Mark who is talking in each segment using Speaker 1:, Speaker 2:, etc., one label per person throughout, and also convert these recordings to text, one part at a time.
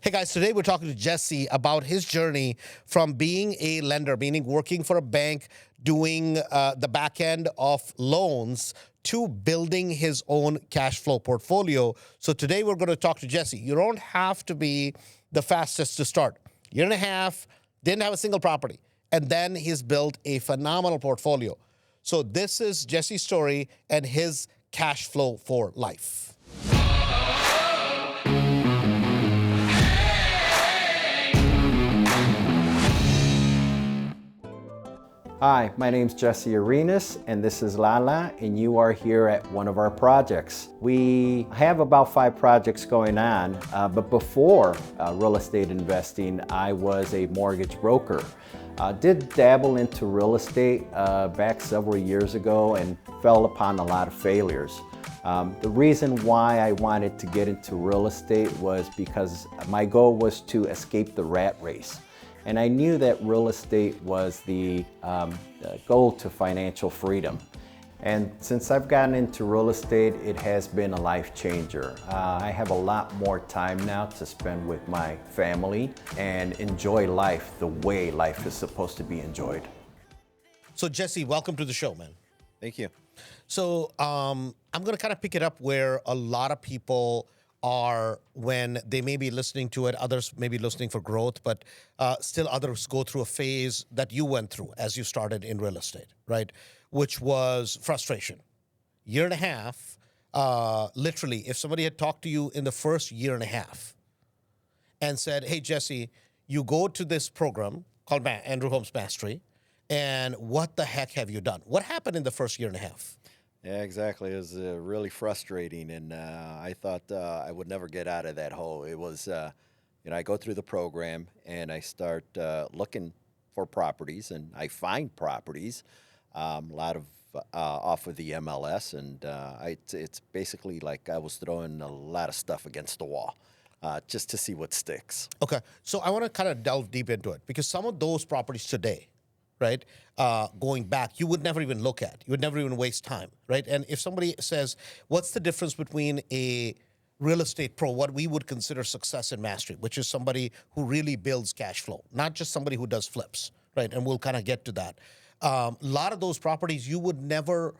Speaker 1: Hey guys, today we're talking to Jesse about his journey from being a lender, meaning working for a bank, doing the back end of loans, to building his own cash flow portfolio. So today we're going to talk to Jesse. You don't have to be the fastest to start. Year and a half, didn't have a single property. And then he's built a phenomenal portfolio. So this is Jesse's story and his cash flow for life.
Speaker 2: Hi, my name's Jesse Arenas, and this is Lala, and you are here at one of our projects. We have about 5 projects going on, but before real estate investing, I was a mortgage broker. Did dabble into real estate back several years ago and fell upon a lot of failures. The reason why I wanted to get into real estate was because my goal was to escape the rat race. And I knew that real estate was the goal to financial freedom. And since I've gotten into real estate, it has been a life changer. I have a lot more time now to spend with my family and enjoy life the way life is supposed to be enjoyed.
Speaker 1: So Jesse, welcome to the show, man.
Speaker 2: Thank you.
Speaker 1: So I'm going to kind of pick it up where a lot of people are when they may be listening to it. Others may be listening for growth, but still others go through a phase that you went through as you started in real estate, right? Which was frustration. Year and a half, literally, if somebody had talked to you in the first year and a half and said, hey, Jesse, you go to this program called Andrew Holmes Mastery, and what the heck have you done? What happened in the first year and a half?
Speaker 3: Yeah, exactly. It was really frustrating, and I thought I would never get out of that hole. It was, I go through the program, and I start looking for properties, and I find properties, a lot of off of the MLS, and it's basically like I was throwing a lot of stuff against the wall. Just to see what sticks.
Speaker 1: Okay, so I want to kind of delve deep into it, because some of those properties today, right, going back, you would never even look at. You would never even waste time, right? And if somebody says, what's the difference between a real estate pro, what we would consider success in mastery, which is somebody who really builds cash flow, not just somebody who does flips, right? And we'll kind of get to that. A lot of those properties, you would never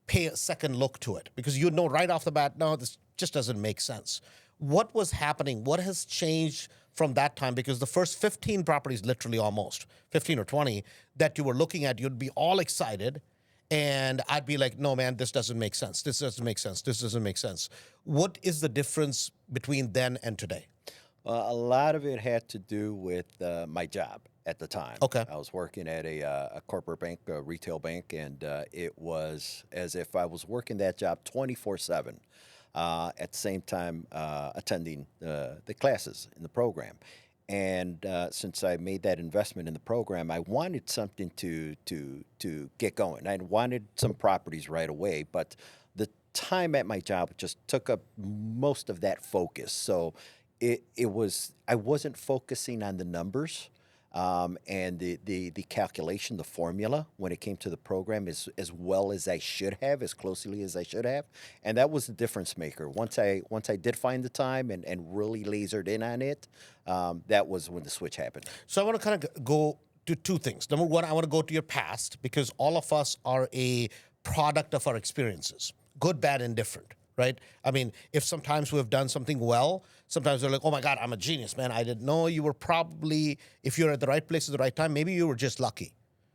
Speaker 1: pay a second look to it, because you know right off the bat, no, this just doesn't make sense. What was happening? What has changed from that time? Because the first 15 properties, literally almost 15 or 20 that you were looking at, you'd be all excited, and I'd be like, no, man, this doesn't make sense. This doesn't make sense. This doesn't make sense. What is the difference between then and today?
Speaker 3: A lot of it had to do with my job at the time.
Speaker 1: Okay.
Speaker 3: I was working at a corporate bank, a retail bank, and it was as if I was working that job 24/7. At the same time attending the classes in the program. And since I made that investment in the program, I wanted something to get going. I wanted some properties right away, but the time at my job just took up most of that focus. So I wasn't focusing on the numbers. And the calculation, the formula, when it came to the program, as well as I should have, as closely as I should have, and that was the difference maker. Once I did find the time and really lasered in on it, that was when the switch happened.
Speaker 1: So I want to kind of go to 2 things. Number one, I want to go to your past, because all of us are a product of our experiences, good, bad, and different. Right? I mean, if sometimes we've done something well, sometimes they're like, oh my God, I'm a genius, man. I didn't know. You were probably, if you're at the right place at the right time, maybe you were just lucky,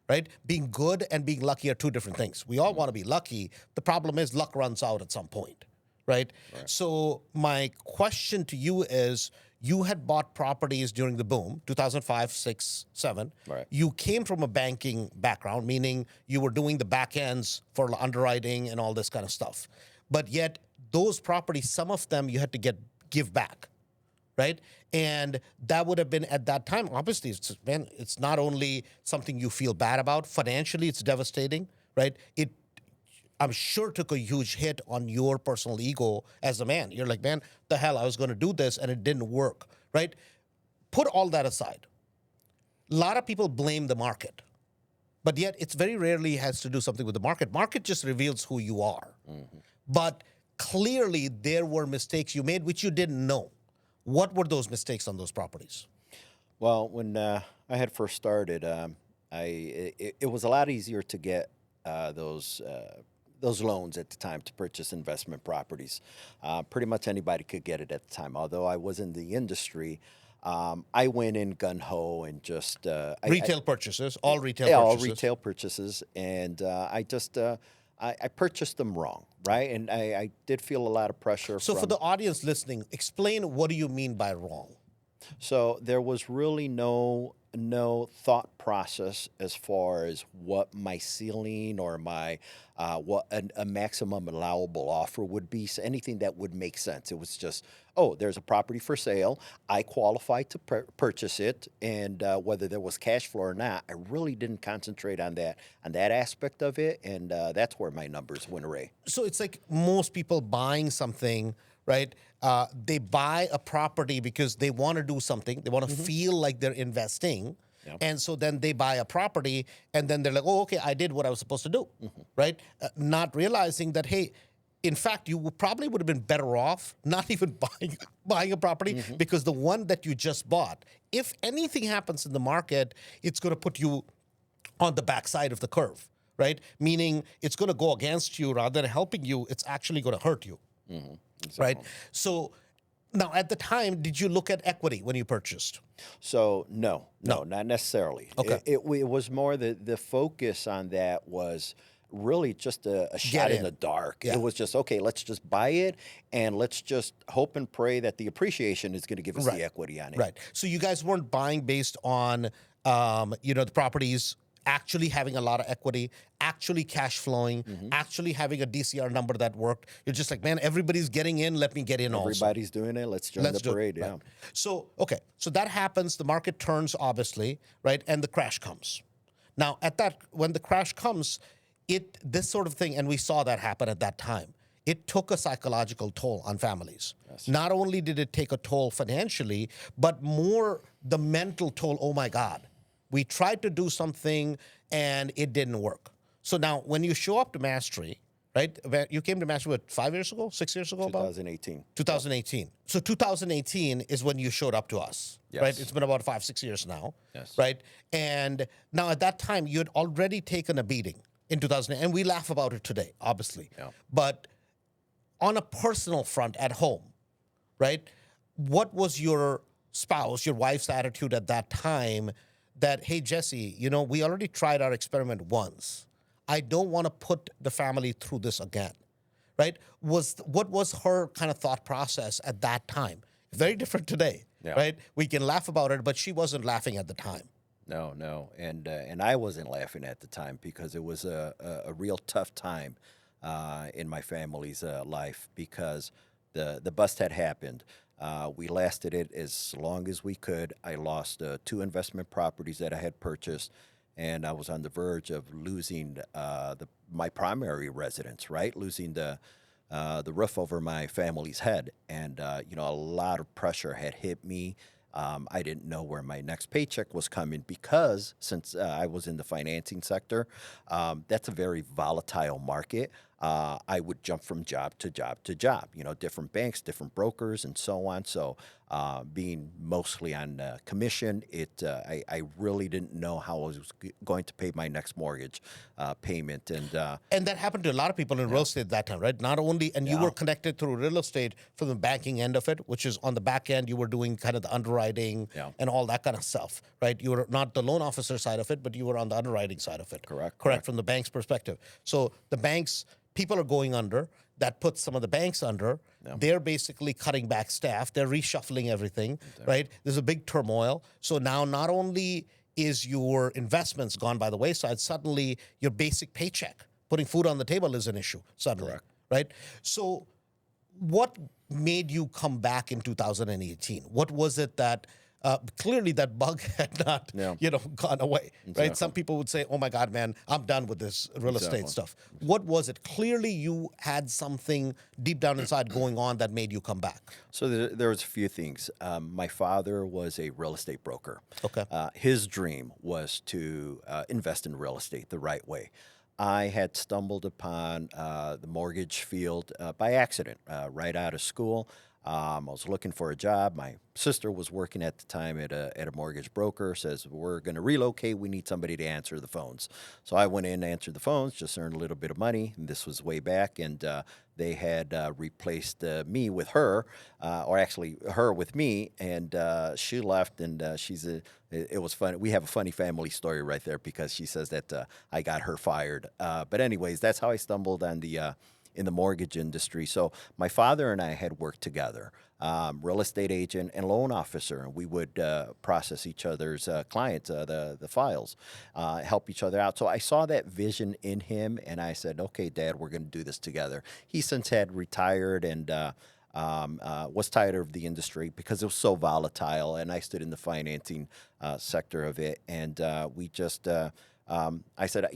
Speaker 1: right? Being good and being lucky are 2 different things. We all want to be lucky. The problem is luck runs out at some point, right? So my question to you is, you had bought properties during the boom, 2005, 6, 7.
Speaker 3: Right.
Speaker 1: You came from a banking background, meaning you were doing the back ends for underwriting and all this kind of stuff. But yet, those properties, some of them you had to give back, right? And that would have been at that time, obviously, it's not only something you feel bad about. Financially, it's devastating, right? I'm sure took a huge hit on your personal ego as a man. You're like, man, the hell, I was going to do this and it didn't work, right? Put all that aside. A lot of people blame the market, but yet it's very rarely has to do something with the market. Market just reveals who you are. Mm-hmm. But clearly there were mistakes you made which you didn't know. What were those mistakes on those properties?
Speaker 3: Well, when I had first started, it was a lot easier to get those loans at the time to purchase investment properties. Pretty much anybody could get it at the time. Although I was in the industry, I went in gun ho and just
Speaker 1: Retail purchases, all retail
Speaker 3: yeah, all
Speaker 1: purchases.
Speaker 3: retail purchases, and I purchased them wrong, right? And I did feel a lot of pressure
Speaker 1: So
Speaker 3: from.
Speaker 1: for the audience listening, explain what do you mean by wrong?
Speaker 3: So there was really no thought process as far as what my ceiling or my what a maximum allowable offer would be. So anything that would make sense. It was just, oh, there's a property for sale. I qualify to purchase it, and whether there was cash flow or not, I really didn't concentrate on that aspect of it, and that's where my numbers went away.
Speaker 1: So it's like most people buying something, right? They buy a property because they want to do something. They want to feel like they're investing.
Speaker 3: Yep.
Speaker 1: And so then they buy a property and then they're like, oh, okay, I did what I was supposed to do, right? Not realizing that, hey, in fact, you probably would have been better off not even buying a property because the one that you just bought, if anything happens in the market, it's going to put you on the backside of the curve, right? Meaning it's going to go against you rather than helping you. It's actually going to hurt you. Right. So now at the time, did you look at equity when you purchased?
Speaker 3: So no, not necessarily.
Speaker 1: Okay.
Speaker 3: It was more the focus on that was really just a shot in
Speaker 1: in.
Speaker 3: the dark.
Speaker 1: Yeah.
Speaker 3: It was just, okay, let's just buy it and let's just hope and pray that the appreciation is going to give us the equity on it.
Speaker 1: Right. So you guys weren't buying based on, the properties actually having a lot of equity, actually cash flowing, actually having a DCR number that worked. You're just like, man, everybody's getting in. Let me get in also.
Speaker 3: Everybody's doing it. Let's join the
Speaker 1: do it.
Speaker 3: parade.
Speaker 1: Right.
Speaker 3: Yeah.
Speaker 1: So, okay. So that happens. The market turns, obviously, right? And the crash comes. Now, when the crash comes, this sort of thing, and we saw that happen at that time, it took a psychological toll on families.
Speaker 3: Yes.
Speaker 1: Not only did it take a toll financially, but more the mental toll. Oh my God, we tried to do something and it didn't work. So now when you show up to Mastery, right? You came to Mastery, what, 5 years ago, 6 years ago?
Speaker 3: 2018.
Speaker 1: 2018. So 2018 is when you showed up to us, right?
Speaker 3: Yes.
Speaker 1: It's been about 5-6 years now,
Speaker 3: Yes.
Speaker 1: right? And now at that time, you had already taken a beating in 2000, and we laugh about it today, obviously.
Speaker 3: Yeah.
Speaker 1: But on a personal front at home, right? What was your spouse, your wife's attitude at that time that, hey, Jesse, we already tried our experiment once. I don't want to put the family through this again, right? What was her kind of thought process at that time? Very different today,
Speaker 3: Yeah.
Speaker 1: right? We can laugh about it, but she wasn't laughing at the time.
Speaker 3: No, and I wasn't laughing at the time because it was a real tough time in my family's life because the bust had happened. We lasted it as long as we could. I lost 2 investment properties that I had purchased, and I was on the verge of losing my primary residence, right? Losing the roof over my family's head, and a lot of pressure had hit me. I didn't know where my next paycheck was coming because since I was in the financing sector, that's a very volatile market. I would jump from job to job to job, different banks, different brokers, and so on. So being mostly on commission, I really didn't know how I was going to pay my next mortgage payment.
Speaker 1: And that happened to a lot of people in real estate at that time, right? Not only, and you were connected through real estate from the banking end of it, which is on the back end, you were doing kind of the underwriting and all that kind of stuff, right? You were not the loan officer side of it, but you were on the underwriting side of it.
Speaker 3: Correct.
Speaker 1: From the bank's perspective. So the banks, people are going under. That puts some of the banks under. They're basically cutting back staff. They're reshuffling everything, right? There's a big turmoil. So now not only is your investments gone by the wayside, suddenly your basic paycheck, putting food on the table is an issue suddenly, right? So what made you come back in 2018? What was it that clearly that bug had not, gone away, right? Some people would say, "Oh my God, man, I'm done with this real estate stuff." What was it? Clearly, you had something deep down inside going on that made you come back.
Speaker 3: So there was a few things. My father was a real estate broker.
Speaker 1: Okay.
Speaker 3: His dream was to invest in real estate the right way. I had stumbled upon the mortgage field by accident right out of school. I was looking for a job. My sister was working at the time at a mortgage broker. Says we're going to relocate. We need somebody to answer the phones. So I went in, answered the phones, just earned a little bit of money. And this was way back, and they had replaced me with her, or actually her with me, and she left, and it was funny. We have a funny family story right there because she says that I got her fired. But anyways, that's how I stumbled on in the mortgage industry. So my father and I had worked together, real estate agent and loan officer, and we would process each other's clients, the files, help each other out. So I saw that vision in him, and I said, okay, Dad, we're going to do this together. He since had retired and was tired of the industry because it was so volatile, and I stood in the financing sector of it, and we just I said,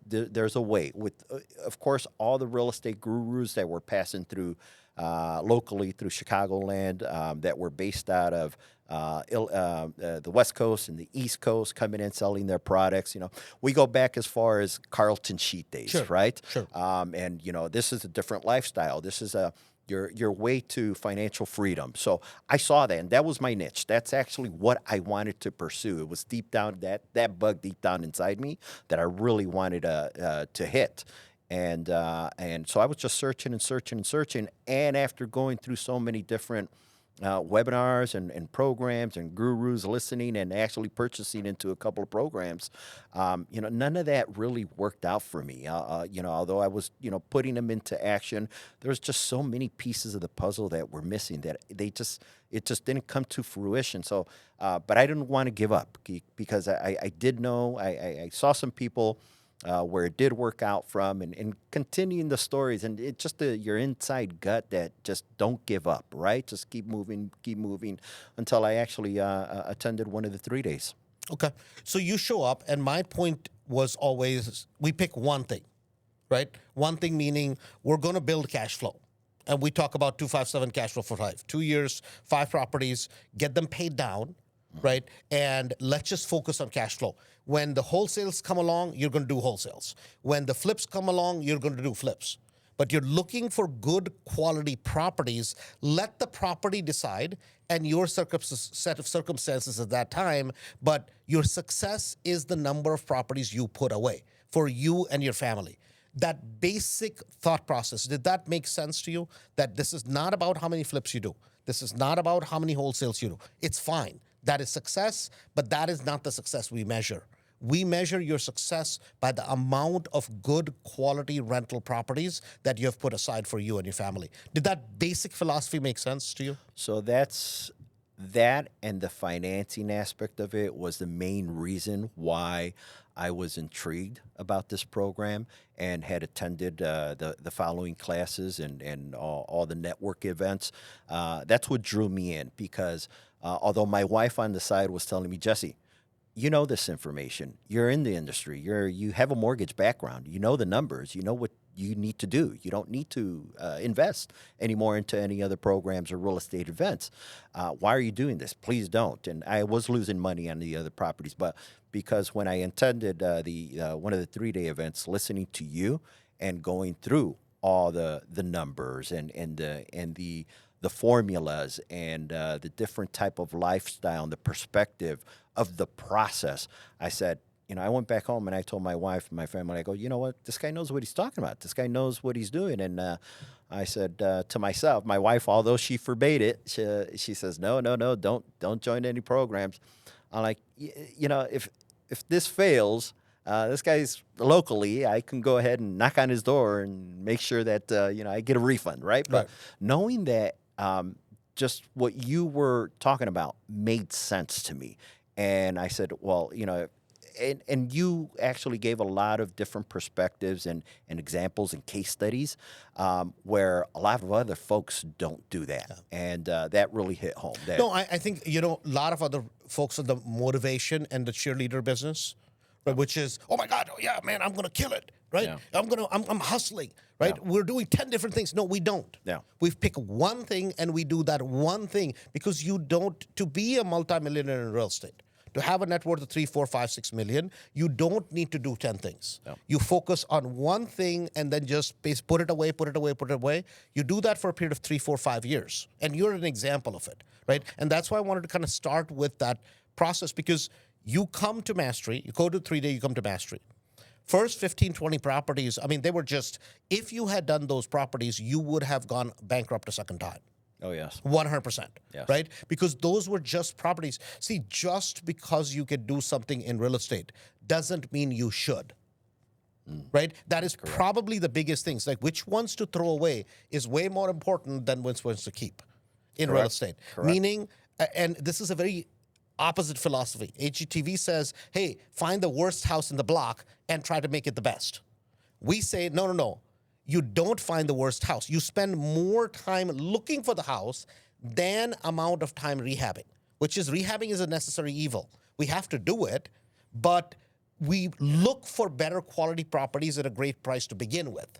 Speaker 3: there's a way. With, of course, all the real estate gurus that were passing through locally through Chicagoland that were based out of the West Coast and the East Coast, coming in selling their products. We go back as far as Carlton Sheet days,
Speaker 1: Sure,
Speaker 3: right?
Speaker 1: sure.
Speaker 3: And this is a different lifestyle. This is your way to financial freedom. So I saw that, and that was my niche. That's actually what I wanted to pursue. It was deep down, that bug deep down inside me that I really wanted to hit. And so I was just searching and searching and searching. And after going through so many different webinars and programs and gurus, listening and actually purchasing into a couple of programs, none of that really worked out for me. Although I was, putting them into action, there's just so many pieces of the puzzle that were missing that it just didn't come to fruition. So, but I didn't want to give up because I did know, I saw some people where it did work out from, and continuing the stories, and it just your inside gut that just don't give up, right? Just keep moving until I actually attended one of the 3 days.
Speaker 1: Okay. So you show up, and my point was always we pick one thing, right? One thing meaning we're going to build cash flow. And we talk about 257 Cashflow for Life. 2 years, 5 properties, get them paid down, right? And let's just focus on cash flow. When the wholesales come along, you're going to do wholesales. When the flips come along, you're going to do flips. But you're looking for good quality properties. Let the property decide and your set of circumstances at that time. But your success is the number of properties you put away for you and your family. That basic thought process, did that make sense to you? That this is not about how many flips you do. This is not about how many wholesales you do. It's fine. That is success, but that is not the success we measure. We measure your success by the amount of good quality rental properties that you have put aside for you and your family. Did that basic philosophy make sense to you?
Speaker 3: So that and the financing aspect of it was the main reason why I was intrigued about this program and had attended the following classes and all the network events. That's what drew me in because although my wife on the side was telling me, Jesse, you know this information. You're in the industry. You have a mortgage background. You know the numbers. You know what you need to do. You don't need to invest anymore into any other programs or real estate events. Why are you doing this? Please don't. And I was losing money on the other properties, but because when I attended one of the 3-day events, listening to you and going through all the numbers and the formulas and the different type of lifestyle and the perspective of the process, I said, I went back home and I told my wife and my family, I go, you know what? This guy knows what he's talking about. This guy knows what he's doing. And I said to myself, my wife, although she forbade it, she says, no, don't join any programs. I'm like, if this fails, this guy's locally, I can go ahead and knock on his door and make sure that, I get a refund, right? But knowing that just what you were talking about made sense to me. And I said, well, and you actually gave a lot of different perspectives and examples and case studies where a lot of other folks don't do that. Yeah. And that really hit home.
Speaker 1: No, I think, a lot of other folks in the motivation and the cheerleader business, right, which is, oh my God, oh yeah, man, I'm going to kill it, right? Yeah. I'm hustling, right? Yeah. We're doing 10 different things. No, we don't. Yeah. We pick one thing and we do that one thing because to be a multimillionaire in real estate, To have a net worth of 3, 4, 5, 6 million, you don't need to do 10 things.
Speaker 3: No.
Speaker 1: You focus on one thing and then just put it away, put it away, put it away. You do that for a period of 3, 4, 5 years. And you're an example of it, right? And that's why I wanted to kind of start with that process, because you come to mastery, you go to 3-day, you come to mastery. First 15, 20 properties, I mean, they were just, if you had done those properties, you would have gone bankrupt a second time.
Speaker 3: Oh, yes.
Speaker 1: 100%,
Speaker 3: Yes.
Speaker 1: right? Because those were just properties. See, just because you can do something in real estate doesn't mean you should, right? That is probably the biggest things. Like, which ones to throw away is way more important than which ones to keep in real estate. Meaning, and this is a very opposite philosophy. HGTV says, hey, find the worst house in the block and try to make it the best. We say, no, no, no. You don't find the worst house. You spend more time looking for the house than amount of time rehabbing, which is rehabbing is a necessary evil. We have to do it, but we look for better quality properties at a great price to begin with,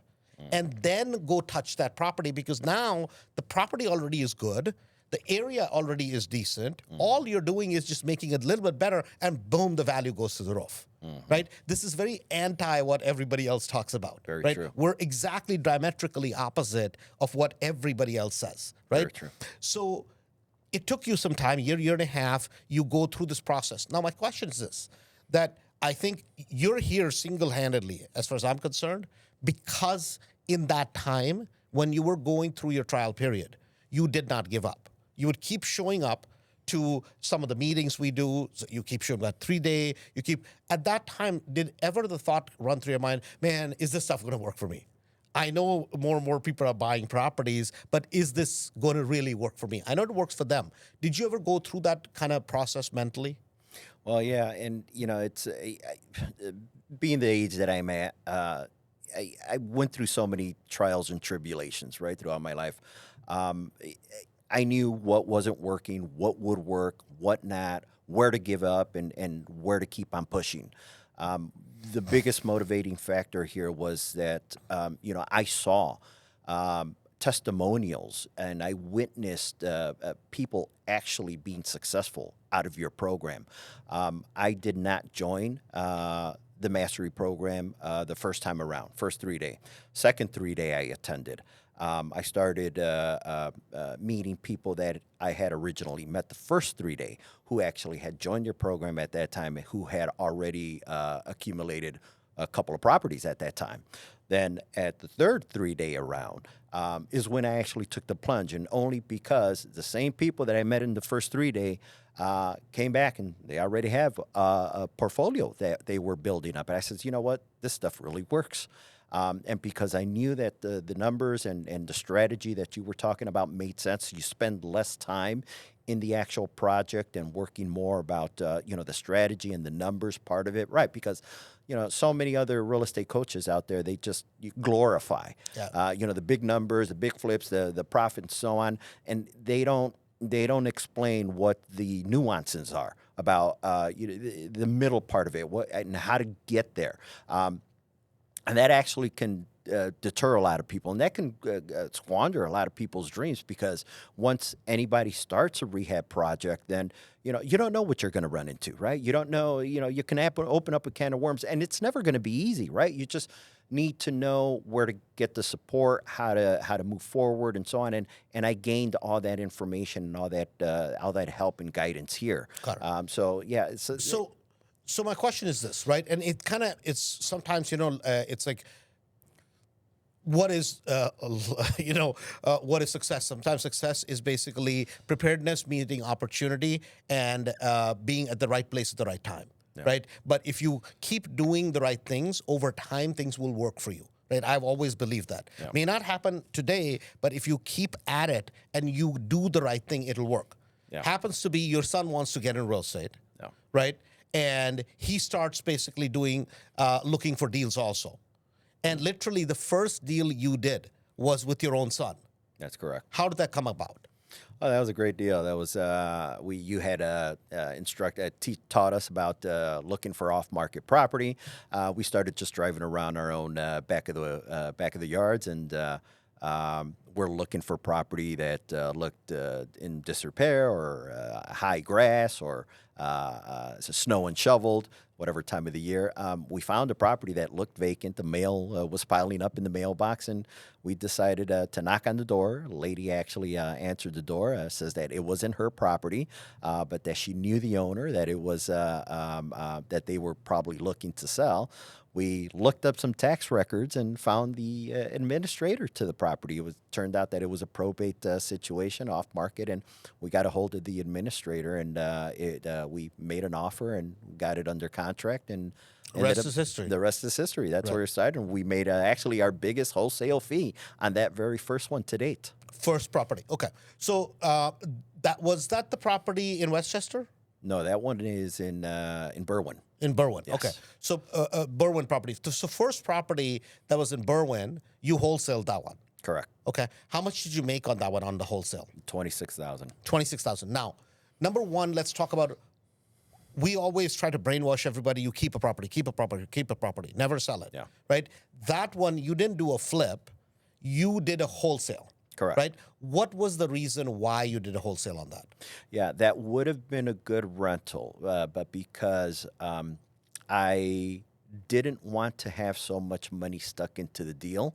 Speaker 1: and then go touch that property, because now the property already is good. The area already is decent. All you're doing is just making it a little bit better, and boom, the value goes to the roof, right? This is very anti what everybody else talks about,
Speaker 3: Very
Speaker 1: right?
Speaker 3: true.
Speaker 1: We're exactly diametrically opposite of what everybody else says, right?
Speaker 3: Very true.
Speaker 1: So it took you some time, year and a half, you go through this process. Now, my question is this, that I think you're here single-handedly, as far as I'm concerned, because in that time, when you were going through your trial period, you did not give up. You would keep showing up to some of the meetings we do. So you keep showing up 3-day. You keep, at that time, did ever the thought run through your mind, man, is this stuff going to work for me? I know more and more people are buying properties, but is this going to really work for me? I know it works for them. Did you ever go through that kind of process mentally?
Speaker 3: Well, yeah, and it's being the age that I'm at. I went through so many trials and tribulations right throughout my life. I knew what wasn't working, what would work, what not, where to give up, and where to keep on pushing. The biggest motivating factor here was that I saw testimonials, and I witnessed people actually being successful out of your program. I did not join the mastery program the first time around, first 3-day. Second 3-day I attended. I started meeting people that I had originally met the first 3-day, who actually had joined your program at that time, and who had already accumulated a couple of properties at that time. Then at the third 3-day around is when I actually took the plunge, and only because the same people that I met in the first 3-day came back, and they already have a portfolio that they were building up. And I said, you know what, this stuff really works. And because I knew that the numbers and the strategy that you were talking about made sense, you spend less time in the actual project and working more about the strategy and the numbers part of it, right? Because so many other real estate coaches out there, they just glorify the big numbers, the big flips, the profit, and so on, and they don't explain what the nuances are about the middle part of it, what and how to get there. And that actually can deter a lot of people, and that can squander a lot of people's dreams, because once anybody starts a rehab project, then you don't know what you're going to run into, right? You don't know, you can open up a can of worms, and it's never going to be easy, right? You just need to know where to get the support, how to move forward, and so on. And I gained all that information and all that help and guidance here.
Speaker 1: Got it.
Speaker 3: So yeah,
Speaker 1: So my question is this, right? And it's sometimes, it's like, what is, what is success? Sometimes success is basically preparedness, meeting opportunity, and being at the right place at the right time, right? But if you keep doing the right things, over time, things will work for you. Right? I've always believed that.
Speaker 3: Yeah.
Speaker 1: May not happen today, but if you keep at it and you do the right thing, it'll work.
Speaker 3: Yeah.
Speaker 1: Happens to be your son wants to get in real estate,
Speaker 3: Yeah.
Speaker 1: right? And he starts basically doing, looking for deals also. And literally the first deal you did was with your own son.
Speaker 3: That's correct.
Speaker 1: How did that come about?
Speaker 3: Oh, that was a great deal. That was you had taught us about looking for off-market property. We started just driving around our own back of the yards, and were looking for property that looked in disrepair or high grass or snow and shoveled, whatever time of the year. We found a property that looked vacant. The mail was piling up in the mailbox, and we decided to knock on the door. A lady actually answered the door, says that it wasn't her property, but that she knew the owner, that it was that they were probably looking to sell. We looked up some tax records and found the administrator to the property. It turned out that it was a probate situation, off market, and we got a hold of the administrator, and we made an offer and got it under contract. And
Speaker 1: the rest is history.
Speaker 3: The rest is history. That's where it started. And we made actually our biggest wholesale fee on that very first one to date.
Speaker 1: First property. Okay. So was that the property in Westchester?
Speaker 3: No, that one is in Berwyn.
Speaker 1: In Berwyn.
Speaker 3: Yes.
Speaker 1: Okay. So Berwyn property. So first property that was in Berwyn, you wholesaled that one.
Speaker 3: Correct.
Speaker 1: Okay. How much did you make on that one on the wholesale?
Speaker 3: $26,000.
Speaker 1: $26,000. Now, number one, let's talk about. We always try to brainwash everybody. You keep a property, keep a property, keep a property. Never sell it.
Speaker 3: Yeah.
Speaker 1: Right. That one you didn't do a flip. You did a wholesale.
Speaker 3: Correct.
Speaker 1: Right? What was the reason why you did a wholesale on that?
Speaker 3: Yeah, that would have been a good rental, but because I didn't want to have so much money stuck into the deal,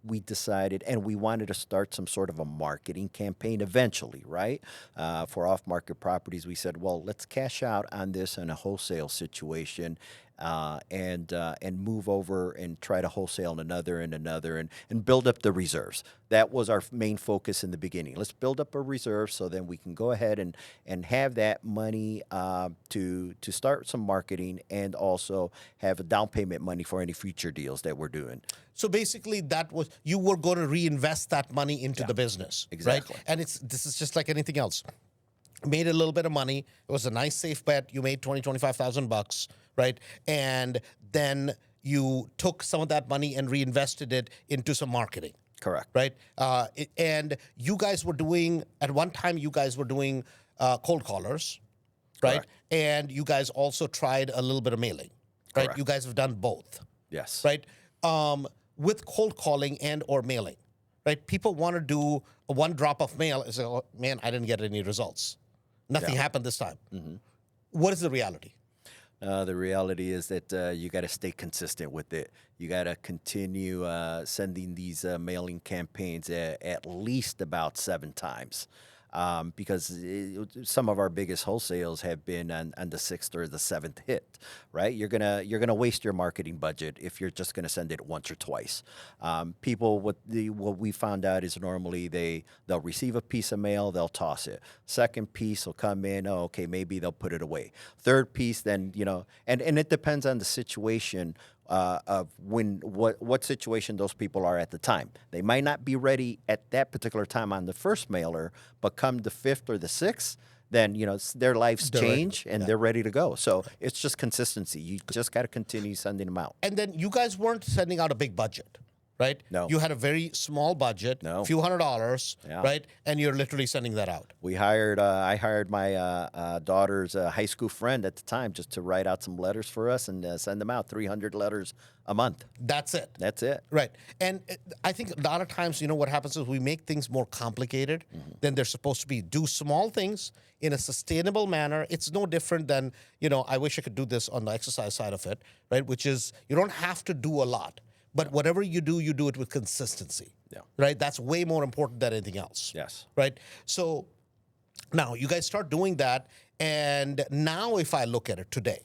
Speaker 3: we decided, and we wanted to start some sort of a marketing campaign eventually, right? For off-market properties, we said, well, let's cash out on this in a wholesale situation. And move over and try to wholesale another and build up the reserves. That was our main focus in the beginning. Let's build up a reserve so then we can go ahead and have that money to start some marketing and also have a down payment money for any future deals that we're doing.
Speaker 1: So basically, that was you were going to reinvest that money into the business,
Speaker 3: exactly.
Speaker 1: Right? And this is just like anything else. Made a little bit of money. It was a nice, safe bet. You made $25,000, right? And then you took some of that money and reinvested it into some marketing.
Speaker 3: Correct.
Speaker 1: Right? And you guys were doing, at one time, cold callers, right?
Speaker 3: Correct.
Speaker 1: And you guys also tried a little bit of mailing, right?
Speaker 3: Correct.
Speaker 1: You guys have done both.
Speaker 3: Yes.
Speaker 1: Right? With cold calling and or mailing, right? People want to do a one drop of mail and say, oh, man, I didn't get any results. Nothing happened this time. Mm-hmm. What is the reality?
Speaker 3: The reality is that you got to stay consistent with it. You got to continue sending these mailing campaigns at least about 7 times. Because some of our biggest wholesales have been on the 6th or the 7th hit, right? You're gonna waste your marketing budget if you're just gonna send it once or twice. People, what we found out is normally they'll receive a piece of mail, they'll toss it. Second piece will come in, oh, okay, maybe they'll put it away. Third piece, then and it depends on the situation. Of what situation those people are at the time. They might not be ready at that particular time on the first mailer, but come the 5th or the 6th, then their lives change and they're ready to go. So it's just consistency. You just got to continue sending them out.
Speaker 1: And then you guys weren't sending out a big budget, right?
Speaker 3: No.
Speaker 1: You had a very small budget, a few $100s, right? And you're literally sending that out.
Speaker 3: I hired my daughter's high school friend at the time just to write out some letters for us and send them out, 300 letters a month.
Speaker 1: That's it.
Speaker 3: That's it.
Speaker 1: Right. And I think a lot of times, what happens is we make things more complicated than they're supposed to be. Do small things in a sustainable manner. It's no different than, I wish I could do this on the exercise side of it, right? Which is you don't have to do a lot. But whatever you do it with consistency.
Speaker 3: Yeah.
Speaker 1: Right? That's way more important than anything else.
Speaker 3: Yes.
Speaker 1: Right? So now you guys start doing that. And now if I look at it today,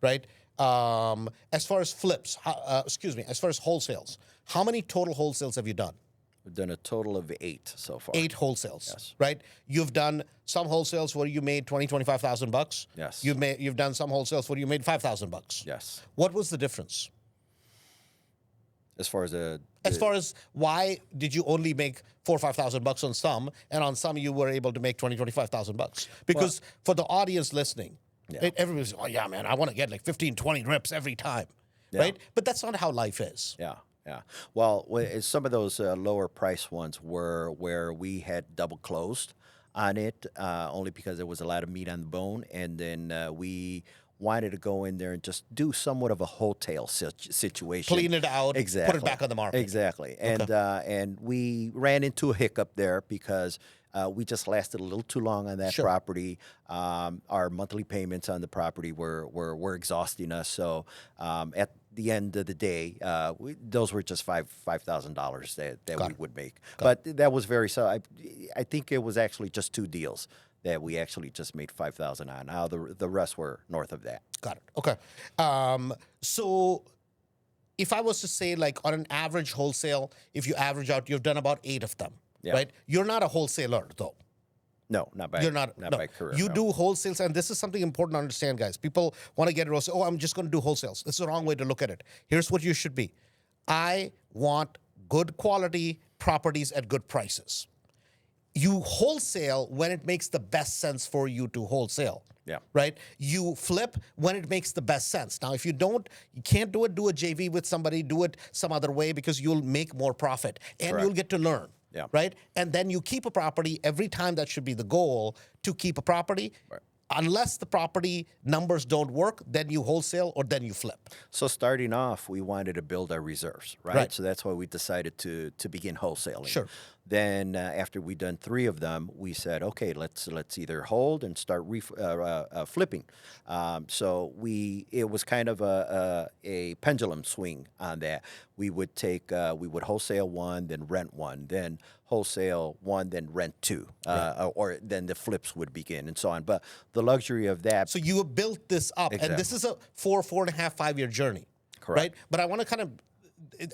Speaker 1: right? As far as flips, as far as wholesales, how many total wholesales have you done?
Speaker 3: We've done a total of 8 so far.
Speaker 1: 8 wholesales.
Speaker 3: Yes.
Speaker 1: Right? You've done some wholesales where you made $25,000.
Speaker 3: Yes.
Speaker 1: You've done some wholesales where you made $5,000.
Speaker 3: Yes.
Speaker 1: What was the difference?
Speaker 3: As far as
Speaker 1: why did you only make $4,000 or $5,000 on some, and on some you were able to make $25,000? Because for the audience listening, everybody's, oh yeah, man, I want to get like 15, 20 rips every time, right? But that's not how life is.
Speaker 3: Yeah. Well, some of those lower price ones were where we had double closed on it, only because there was a lot of meat on the bone, and then we wanted to go in there and just do somewhat of a wholesale situation.
Speaker 1: Clean it out,
Speaker 3: exactly.
Speaker 1: put it back on the market.
Speaker 3: Exactly. And we ran into a hiccup there because we just lasted a little too long on that property. Our monthly payments on the property were exhausting us. So at the end of the day, those were just $5,000 that we would make. But that was very so. I think it was actually just 2 deals that we actually just made $5,000 on. Now the rest were north of that.
Speaker 1: Got it. Okay. So if I was to say, like, on an average wholesale, if you average out, you've done about 8 of them, right? You're not a wholesaler, though.
Speaker 3: No, not by by career.
Speaker 1: You do wholesales, and this is something important to understand, guys. People want to get it. Oh, I'm just going to do wholesales. It's the wrong way to look at it. Here's what you should be. I want good quality properties at good prices. You wholesale when it makes the best sense for you to wholesale.
Speaker 3: Yeah.
Speaker 1: Right? You flip when it makes the best sense. Now, if you can't do a JV with somebody, do it some other way, because you'll make more profit and you'll get to learn.
Speaker 3: Yeah.
Speaker 1: Right? And then you keep a property every time. That should be the goal, to keep a property. Right. Unless the property numbers don't work, then you wholesale or then you flip.
Speaker 3: So starting off, we wanted to build our reserves, right? So that's why we decided to begin wholesaling.
Speaker 1: Sure.
Speaker 3: Then after we'd done 3 of them, we said, okay, let's either hold and start flipping. So it was kind of a pendulum swing on that. We would wholesale 1, then rent 1, then wholesale 1, then rent 2, or then the flips would begin and so on. But the luxury of that.
Speaker 1: So you have built this up, and this is a 4.5, 5-year journey.
Speaker 3: Correct.
Speaker 1: Right? But I want to kind of,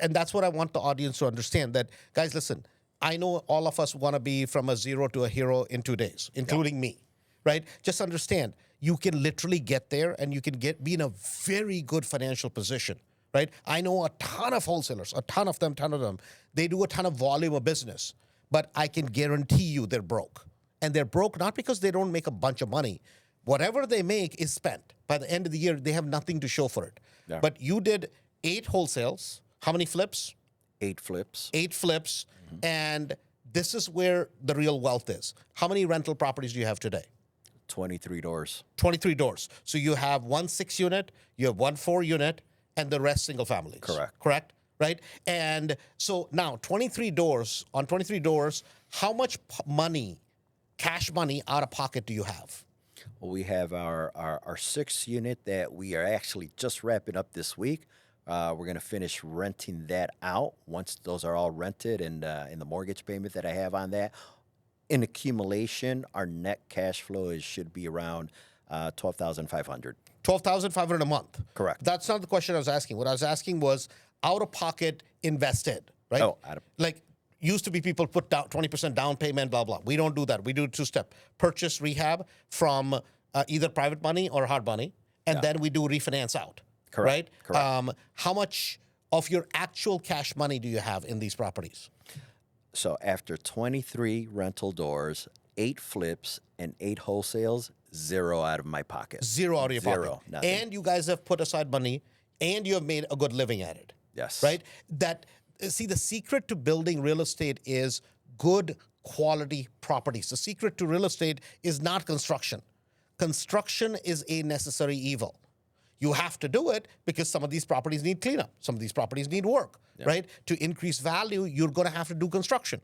Speaker 1: and that's what I want the audience to understand, that, guys, listen, I know all of us want to be from a 0 to a hero in 2 days, including me, right? Just understand, you can literally get there, and you can be in a very good financial position, right? I know a ton of wholesalers, a ton of them. They do a ton of volume of business, but I can guarantee you they're broke. And they're broke not because they don't make a bunch of money. Whatever they make is spent. By the end of the year, they have nothing to show for it. Yeah. But you did 8 wholesales. How many flips?
Speaker 3: 8 flips.
Speaker 1: 8 flips. Mm-hmm. And this is where the real wealth is. How many rental properties do you have today?
Speaker 3: 23 doors.
Speaker 1: 23 doors. So you have 1 6-unit, you have 1 4-unit, and the rest single families. Correct? Right? And so now 23 doors, on 23 doors, how much money, cash money, out of pocket do you have?
Speaker 3: Well, we have our 6-unit that we are actually just wrapping up this week. We're going to finish renting that out once those are all rented, and in the mortgage payment that I have on that. In accumulation, our net cash flow should be around $12,500.
Speaker 1: $12,500 a month.
Speaker 3: Correct.
Speaker 1: That's not the question I was asking. What I was asking was out of pocket invested, right?
Speaker 3: Oh,
Speaker 1: like used to be people put down 20% down payment, blah blah. We don't do that. We do 2-step: purchase, rehab from either private money or hard money, and then we do refinance out.
Speaker 3: Correct.
Speaker 1: Right? Correct. How much of your actual cash money do you have in these properties?
Speaker 3: So after 23 rental doors, 8 flips, and 8 wholesales, 0 out of my pocket.
Speaker 1: 0 out of your pocket.
Speaker 3: 0, nothing.
Speaker 1: And you guys have put aside money, and you have made a good living at it.
Speaker 3: Yes.
Speaker 1: Right? See, the secret to building real estate is good quality properties. The secret to real estate is not construction. Construction is a necessary evil. You have to do it because some of these properties need cleanup. Some of these properties need work, right? To increase value, you're going to have to do construction,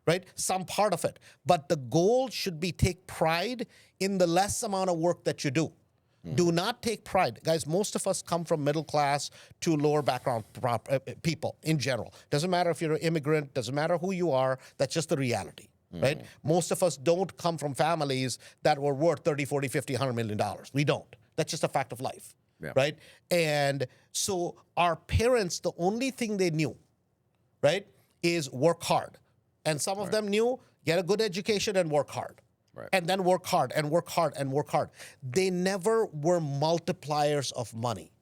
Speaker 1: right? Some part of it. But the goal should be take pride in the less amount of work that you do. Do not take pride. Guys, most of us come from middle class to lower background people in general. Doesn't matter if you're an immigrant, doesn't matter who you are, that's just the reality, right? Most of us don't come from families that were worth 30, 40, 50, $100 million. We don't. That's just a fact of life. Yeah. Right? And so our parents, the only thing they knew, right, is work hard. And some of them knew get a good education and work hard. Right. And then work hard and work hard and work hard. They never were multipliers of money.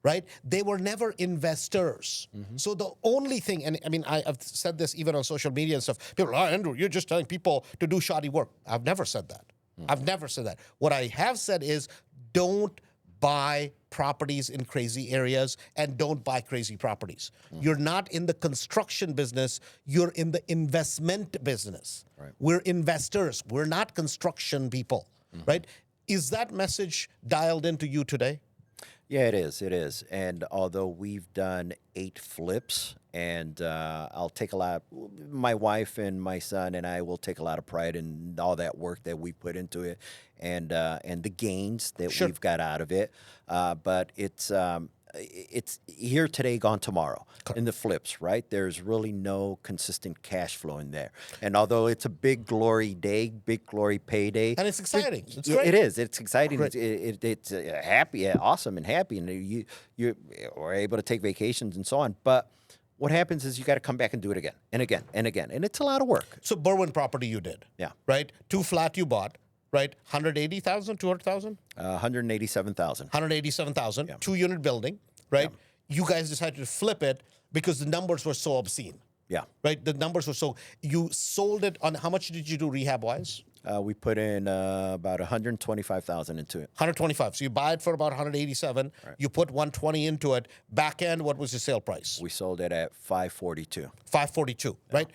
Speaker 1: Right? They were never investors. So the only thing, and I mean, I've said this even on social media and stuff, people are, Andrew, you're just telling people to do shoddy work. I've never said that. I've never said that. What I have said is don't buy properties in crazy areas and don't buy crazy properties. You're not in the construction business. You're in the investment business. We're investors. We're not construction people, right? Is that message dialed into you today?
Speaker 3: Yeah, it is. It is. And although we've done 8 flips, and I'll take a lot, my wife and my son and I will take a lot of pride in all that work that we put into it, and the gains that
Speaker 1: Sure.
Speaker 3: we've got out of it. But it's here today, gone tomorrow in the flips, right? There's really no consistent cash flow in there. And although it's a big glory day, big glory payday,
Speaker 1: And it's exciting. It's
Speaker 3: yeah,
Speaker 1: great.
Speaker 3: it is. It's exciting.
Speaker 1: Great.
Speaker 3: It's happy, awesome, and happy, and you are able to take vacations and so on. But what happens is you got to come back and do it again and again and again, and it's a lot of work.
Speaker 1: So Berwyn property you did.
Speaker 3: Yeah.
Speaker 1: Right? 2 flat you bought, right? 180,000, 200,000?
Speaker 3: 187,000.
Speaker 1: 187,000, 2-unit building, right? You guys decided to flip it because the numbers were so obscene,
Speaker 3: Yeah.
Speaker 1: right? The numbers were so, you sold it on, how much did you do rehab wise?
Speaker 3: We put in about 125,000 into it.
Speaker 1: 125. So you buy it for about 187. You put 120 into it. Back end, what was your sale price?
Speaker 3: We sold it at 542.
Speaker 1: 542, right?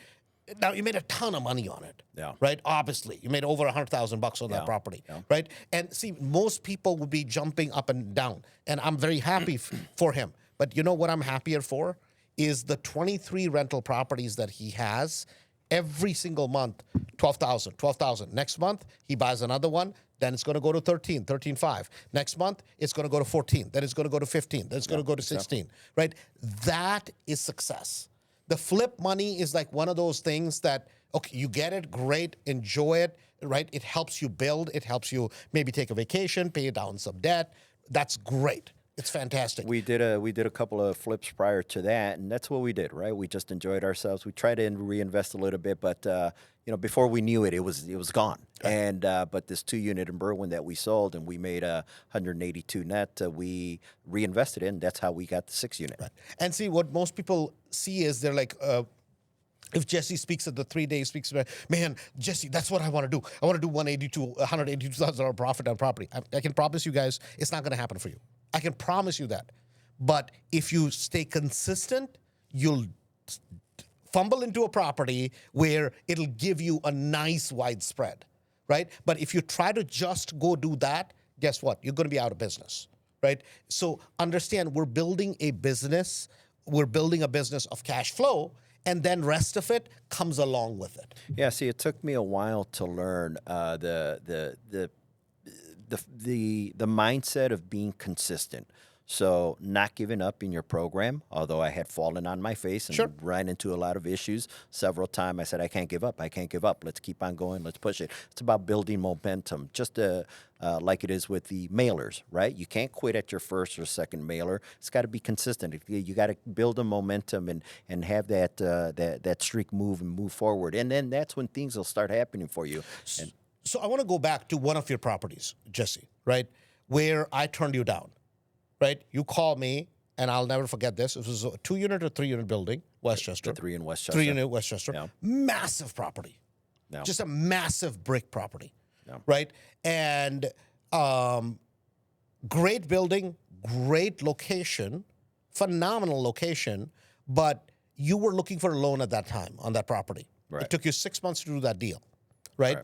Speaker 1: Now you made a ton of money on it,
Speaker 3: Yeah.
Speaker 1: right? Obviously, you made over $100,000 on that property, right? And see, most people would be jumping up and down, and I'm very happy for him. But you know what I'm happier for is the 23 rental properties that he has. Every single month, 12,000, 12,000. Next month, he buys another one. Then it's going to go to 13, 13.5. Next month, it's going to go to 14. Then it's going to go to 15. Then it's going to go to 16, right? That is success. The flip money is like one of those things that, okay, you get it, great, enjoy it, right? It helps you build. It helps you maybe take a vacation, pay down some debt. That's great. It's fantastic.
Speaker 3: We did a couple of flips prior to that, and that's what we did, right? We just enjoyed ourselves. We tried to reinvest a little bit, but before we knew it, it was gone. And but this 2-unit in Berwyn that we sold, and we made 182 net. We reinvested in. That's how we got the 6-unit.
Speaker 1: Right. And see, what most people see is they're like, if Jesse speaks at the 3-day speaks about, man, Jesse, that's what I want to do. I want to do $182,000 profit on property. I can promise you guys, it's not going to happen for you. I can promise you that. But if you stay consistent, you'll fumble into a property where it'll give you a nice wide spread, right? But if you try to just go do that, guess what? You're going to be out of business, right? So understand, we're building a business. We're building a business of cash flow, and then rest of it comes along with it.
Speaker 3: Yeah. See, it took me a while to learn the mindset of being consistent. So not giving up in your program, although I had fallen on my face and ran into a lot of issues several times. I said, I can't give up. I can't give up. Let's keep on going. Let's push it. It's about building momentum, just like it is with the mailers, right? You can't quit at your first or second mailer. It's got to be consistent. You got to build a momentum and have that streak move forward. And then that's when things will start happening for you.
Speaker 1: So I want to go back to one of your properties, Jesse, right, where I turned you down, right? You called me, and I'll never forget this. It was a 2-unit or 3-unit building, Westchester.
Speaker 3: The 3 in Westchester.
Speaker 1: 3-unit Westchester.
Speaker 3: Yeah.
Speaker 1: Massive property.
Speaker 3: Yeah.
Speaker 1: Just a massive brick property,
Speaker 3: Yeah.
Speaker 1: right? And great building, great location, phenomenal location, but you were looking for a loan at that time on that property.
Speaker 3: Right.
Speaker 1: It took you 6 months to do that deal, right?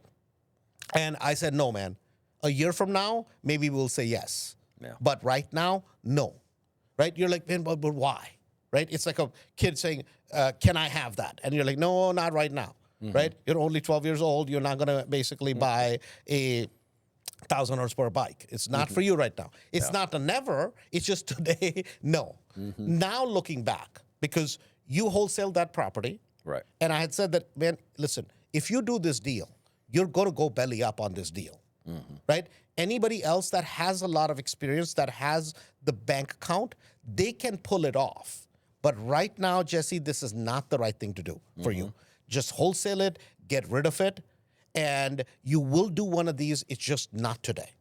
Speaker 1: And I said, no, man. A year from now, maybe we'll say yes.
Speaker 3: Yeah.
Speaker 1: But right now, no. Right? You're like, man, but why? Right? It's like a kid saying, can I have that? And you're like, no, not right now. Right? You're only 12 years old. You're not going to basically buy a $1,000 for a bike. It's not for you right now. It's not a never. It's just today, no. Now looking back, because you wholesaled that property.
Speaker 3: Right.
Speaker 1: And I had said that, man, listen, if you do this deal, you're going to go belly up on this deal, right? Anybody else that has a lot of experience, that has the bank account, they can pull it off. But right now, Jesse, this is not the right thing to do for you. Just wholesale it, get rid of it, and you will do one of these. It's just not today,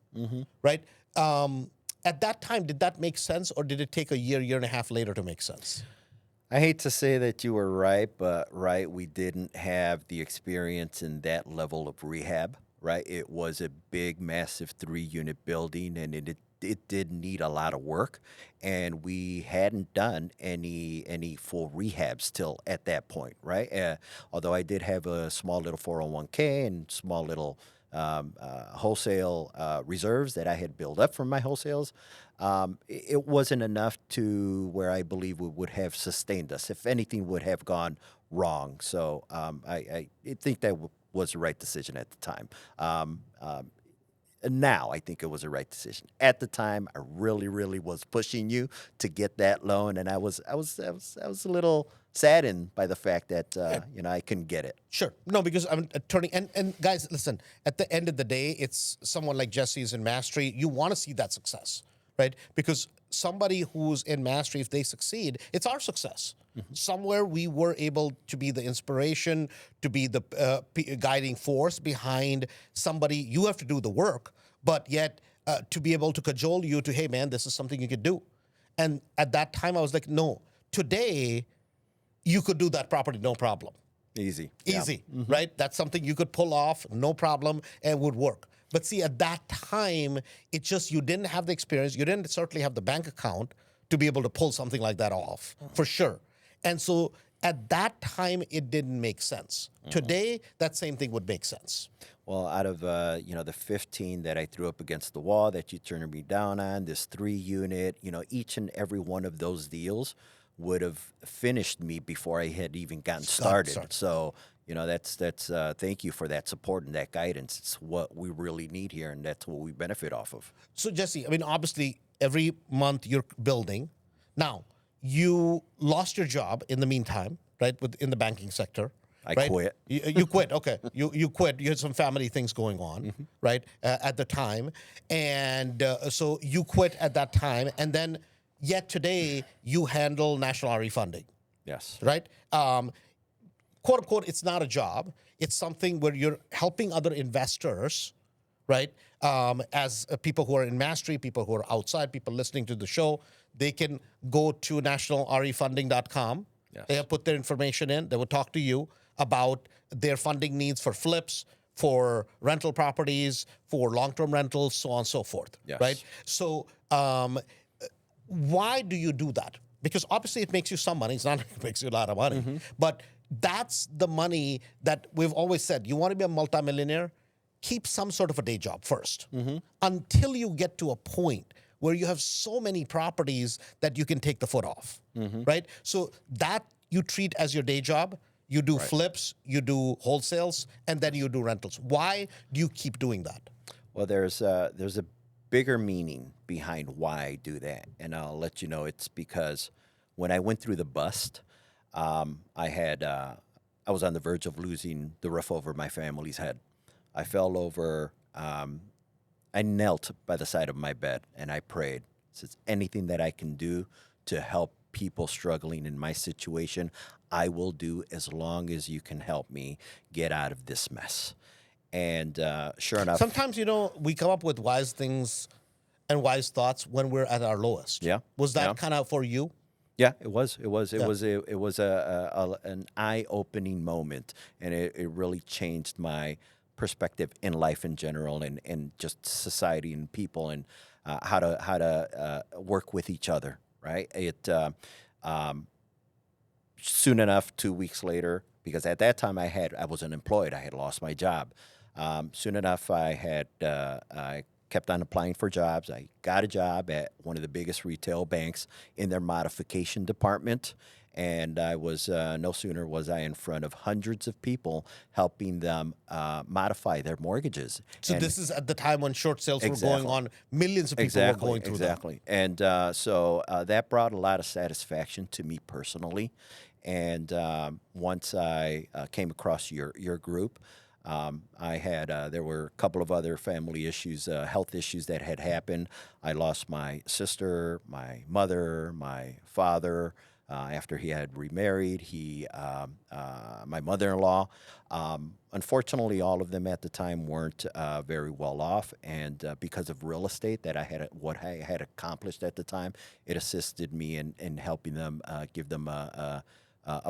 Speaker 1: right? At that time, did that make sense, or did it take a year and a half later to make sense?
Speaker 3: I hate to say that you were right, but we didn't have the experience in that level of rehab, right? It was a big, massive 3-unit building, and it did need a lot of work, and we hadn't done any full rehabs till at that point, right? Although I did have a small little 401k and small little wholesale reserves that I had built up from my wholesales, it wasn't enough to where I believe we would have sustained us. If anything would have gone wrong. So I think that was the right decision at the time. And now I think it was the right decision. At the time, I really, really was pushing you to get that loan, and I was a little saddened by the fact that I couldn't get it.
Speaker 1: Sure. No, because I'm attorney. And guys, listen, at the end of the day, it's someone like Jesse's in Mastery. You want to see that success, right? Because somebody who's in Mastery, if they succeed, it's our success. Somewhere we were able to be the inspiration, to be the guiding force behind somebody. You have to do the work, but yet to be able to cajole you to, hey, man, this is something you could do. And at that time, I was like, no, today you could do that property, no problem.
Speaker 3: Easy.
Speaker 1: Easy, right? That's something you could pull off, no problem, and would work. But see, at that time, it just, you didn't have the experience. You didn't certainly have the bank account to be able to pull something like that off, for sure. And so at that time, it didn't make sense. Today, that same thing would make sense.
Speaker 3: Well, out of the 15 that I threw up against the wall that you turned me down on, this 3-unit, each and every one of those deals would have finished me before I had even gotten started. So, that's thank you for that support and that guidance. It's what we really need here, and that's what we benefit off of.
Speaker 1: So, Jesse, I mean, obviously, every month you're building. Now, you lost your job in the meantime, right, in the banking sector.
Speaker 3: I
Speaker 1: right?
Speaker 3: quit.
Speaker 1: You quit. Okay, you quit. You had some family things going on, right, at the time, and so you quit at that time, and then yet today you handle national RE funding.
Speaker 3: Yes.
Speaker 1: Right. Quote unquote, it's not a job. It's something where you're helping other investors, right? As people who are in Mastery, people who are outside, people listening to the show, they can go to nationalrefunding.com.
Speaker 3: Yes.
Speaker 1: They have put their information in. They will talk to you about their funding needs for flips, for rental properties, for long-term rentals, so on and so forth.
Speaker 3: Yes.
Speaker 1: Right. So why do you do that? Because obviously it makes you some money. It's not like it makes you a lot of money, but that's the money that we've always said. You want to be a multimillionaire, keep some sort of a day job first until you get to a point where you have so many properties that you can take the foot off, right? So that you treat as your day job. You do flips, you do wholesales, and then you do rentals. Why do you keep doing that?
Speaker 3: Well, there's a bigger meaning behind why I do that, and I'll let you know. It's because when I went through the bust, I was on the verge of losing the roof over my family's head. I fell over. I knelt by the side of my bed and I prayed. Says, anything that I can do to help people struggling in my situation, I will do as long as you can help me get out of this mess. And sure enough,
Speaker 1: sometimes we come up with wise things and wise thoughts when we're at our lowest.
Speaker 3: Yeah.
Speaker 1: Was that kind of for you?
Speaker 3: Yeah, it was. It was an eye-opening moment, and it really changed my perspective in life in general, and just society and people, and how to work with each other. Right. Soon enough, 2 weeks later, because at that time I was unemployed. I had lost my job. Soon enough, I kept on applying for jobs. I got a job at one of the biggest retail banks in their modification department. And I was, no sooner was I in front of hundreds of people helping them modify their mortgages.
Speaker 1: So this is at the time when short sales were going on. Millions of people were going through that.
Speaker 3: And so that brought a lot of satisfaction to me personally. And once I came across your group, there were a couple of other family issues, health issues that had happened. I lost my sister, my mother, my father. After he had remarried, my mother-in-law. Unfortunately, all of them at the time weren't very well off, and because of real estate what I had accomplished at the time, it assisted me in helping them give them a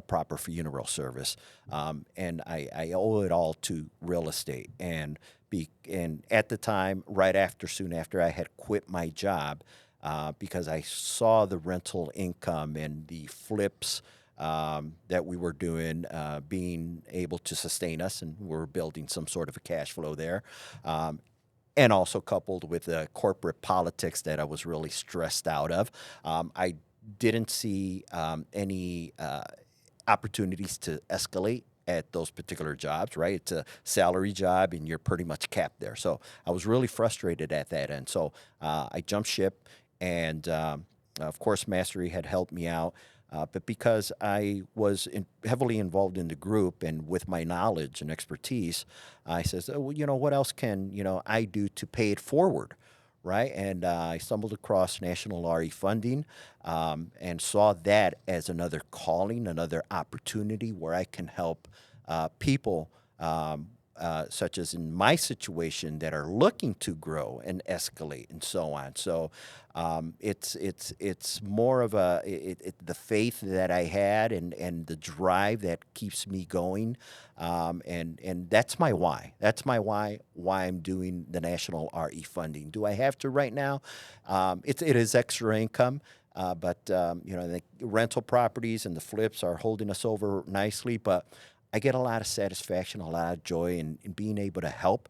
Speaker 3: proper funeral service, and I owe it all to real estate. And at the time, soon after I had quit my job. Because I saw the rental income and the flips that we were doing being able to sustain us, and we're building some sort of a cash flow there. And also coupled with the corporate politics that I was really stressed out of. I didn't see any opportunities to escalate at those particular jobs, right? It's a salary job and you're pretty much capped there. So I was really frustrated at that end. So I jumped ship, and of course, Mastery had helped me out. But because I was heavily involved in the group and with my knowledge and expertise, I says, oh, well, what else can, I do to pay it forward, right? And I stumbled across National RE funding, and saw that as another calling, another opportunity where I can help people, such as in my situation, that are looking to grow and escalate and so on. So it's more of the faith that I had, and the drive that keeps me going, and that's my why. That's my why I'm doing the National RE funding. Do I have to right now? It is extra income. But the rental properties and the flips are holding us over nicely. But I get a lot of satisfaction, a lot of joy in being able to help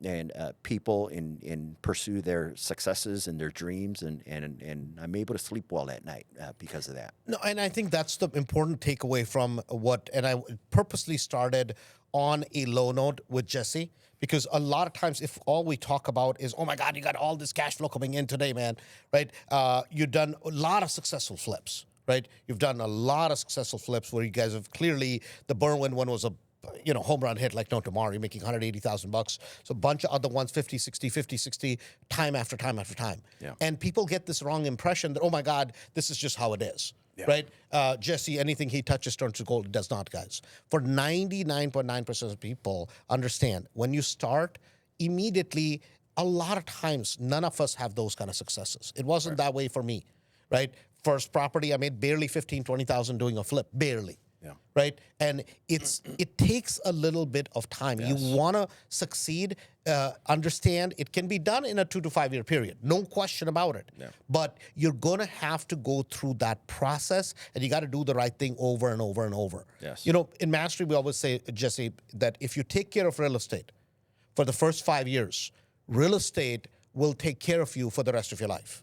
Speaker 3: and people in pursue their successes and their dreams, and I'm able to sleep well at night because of that.
Speaker 1: No, and I think that's the important takeaway from and I purposely started on a low note with Jesse, because a lot of times if all we talk about is, oh my God, you got all this cash flow coming in today, man, right? You've done a lot of successful flips, right? You've done a lot of successful flips where you guys have clearly, the Berwyn one was a home run hit like no tomorrow. You're making $180,000. So a bunch of other ones, 50, 60, time after time after time.
Speaker 3: Yeah.
Speaker 1: And people get this wrong impression that, oh my God, this is just how it is. Yeah. Right? Jesse, anything he touches turns to gold. It does not, guys. For 99.9% of people, understand, when you start, immediately, a lot of times, none of us have those kind of successes. It wasn't that way for me, right? First property, I made barely 15, 20,000 doing a flip, barely.
Speaker 3: Yeah.
Speaker 1: Right? And it takes a little bit of time.
Speaker 3: Yes.
Speaker 1: You want to succeed, understand it can be done in a 2 to 5 year period. No question about it.
Speaker 3: Yeah.
Speaker 1: But you're going to have to go through that process, and you got to do the right thing over and over and over.
Speaker 3: Yes.
Speaker 1: In Mastery, we always say, Jesse, that if you take care of real estate for the first 5 years, real estate will take care of you for the rest of your life.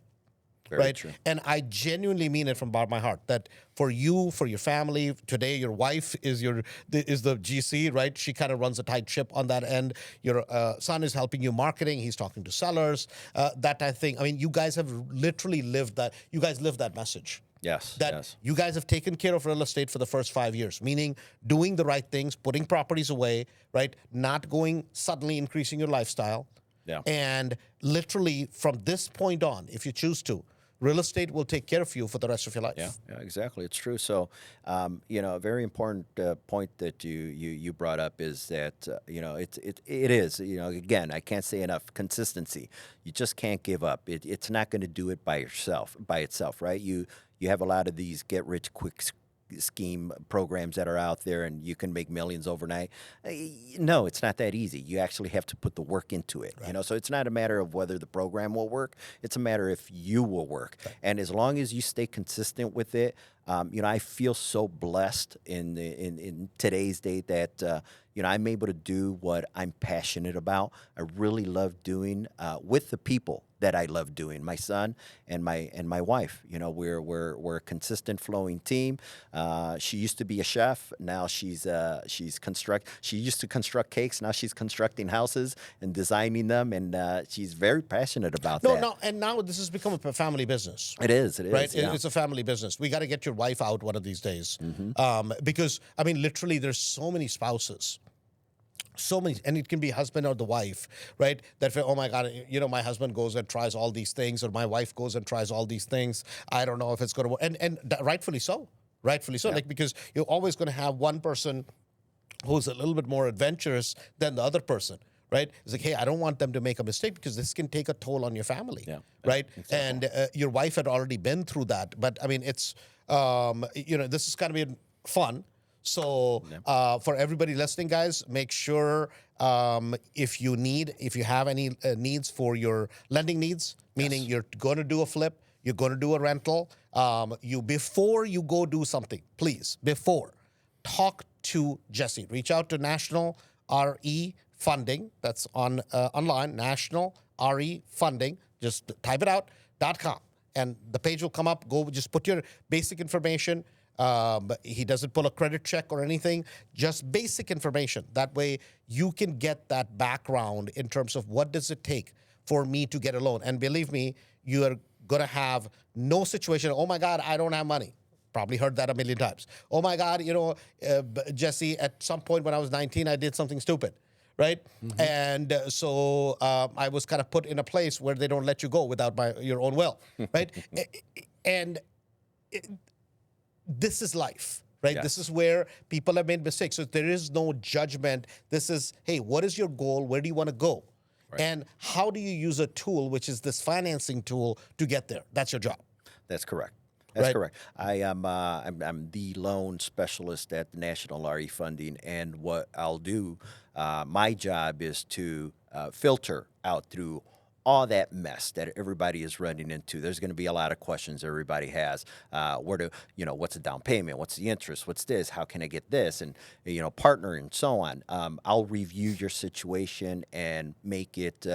Speaker 3: Very
Speaker 1: right?
Speaker 3: true.
Speaker 1: And I genuinely mean it from bottom of my heart, that for you, for your family, today your wife is the GC, right? She kind of runs a tight ship on that end. Your son is helping you marketing. He's talking to sellers, that type of thing. I mean, you guys have literally lived that. You guys live that message.
Speaker 3: Yes.
Speaker 1: That
Speaker 3: yes.
Speaker 1: you guys have taken care of real estate for the first 5 years, meaning doing the right things, putting properties away, right? Not going suddenly increasing your lifestyle.
Speaker 3: Yeah.
Speaker 1: And literally from this point on, if you choose to, real estate will take care of you for the rest of your life.
Speaker 3: Yeah, exactly. It's true. So, a very important point that you brought up is that it is again, I can't say enough, consistency. You just can't give up. It's not going to do it by itself, right? You have a lot of these get rich quick scheme programs that are out there, and you can make millions overnight. No, it's not that easy. You actually have to put the work into it. Right. So it's not a matter of whether the program will work. It's a matter if you will work. Right. And as long as you stay consistent with it, I feel so blessed in today's date that I'm able to do what I'm passionate about. I really love doing with the people that I love doing. My son and my wife. We're a consistent flowing team. She used to be a chef. Now she used to construct cakes. Now she's constructing houses and designing them, and she's very passionate about that.
Speaker 1: No, and now this has become a family business.
Speaker 3: It is.
Speaker 1: Right?
Speaker 3: Yeah.
Speaker 1: It's a family business. We got to get your wife out one of these days, because I mean, literally, there's so many spouses. So many, and it can be husband or the wife, right? That, oh my God, my husband goes and tries all these things, or my wife goes and tries all these things. I don't know if it's going to work, and rightfully so, yeah. Like, because you're always going to have one person who's a little bit more adventurous than the other person, right? It's like, hey, I don't want them to make a mistake because this can take a toll on your family, right? Exactly. And your wife had already been through that, but I mean, it's this is kind of fun. So for everybody listening, guys, make sure if you have any needs for your lending needs, meaning you're going to do a flip, you're going to do a rental, before you go do something, please, talk to Jesse. Reach out to National RE Funding. That's online, National RE Funding. Just type it out, .com. And the page will come up. Go, just put your basic information. He doesn't pull a credit check or anything, just basic information. That way you can get that background in terms of what does it take for me to get a loan. And believe me, you are going to have no situation, oh my God, I don't have money. Probably heard that a million times. Oh my God, Jesse, at some point when I was 19, I did something stupid, right? Mm-hmm. And so I was kind of put in a place where they don't let you go without your own will, right? And this is life, right? Yes. This is where people have made mistakes. So there is no judgment. This is, hey, what is your goal? Where do you want to go? Right. And how do you use a tool, which is this financing tool, to get there? That's your job.
Speaker 3: That's correct. That's correct. I'm the loan specialist at the National RE Funding, and what I'll do, my job is to filter out through all that mess that everybody is running into. There's going to be a lot of questions everybody has. What's the down payment? What's the interest? What's this? How can I get this? And, partner and so on. I'll review your situation and make it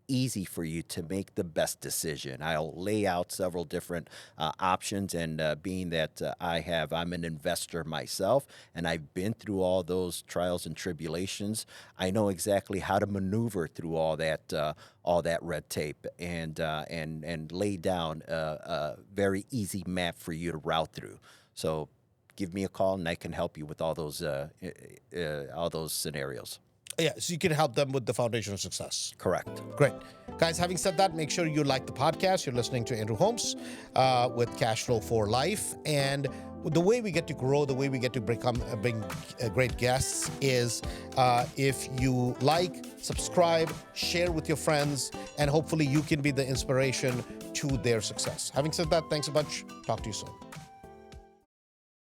Speaker 3: easy for you to make the best decision. I'll lay out several different options, and being that I'm an investor myself, and I've been through all those trials and tribulations, I know exactly how to maneuver through all that red tape and lay down a very easy map for you to route through. So give me a call, and I can help you with all those scenarios.
Speaker 1: Yeah, so you can help them with the foundation of success.
Speaker 3: Correct.
Speaker 1: Great. Guys, having said that, make sure you like the podcast. You're listening to Andrew Holmes with Cashflow for Life. And the way we get to grow, the way we get to bring great guests is if you like, subscribe, share with your friends, and hopefully you can be the inspiration to their success. Having said that, thanks a bunch. Talk to you soon.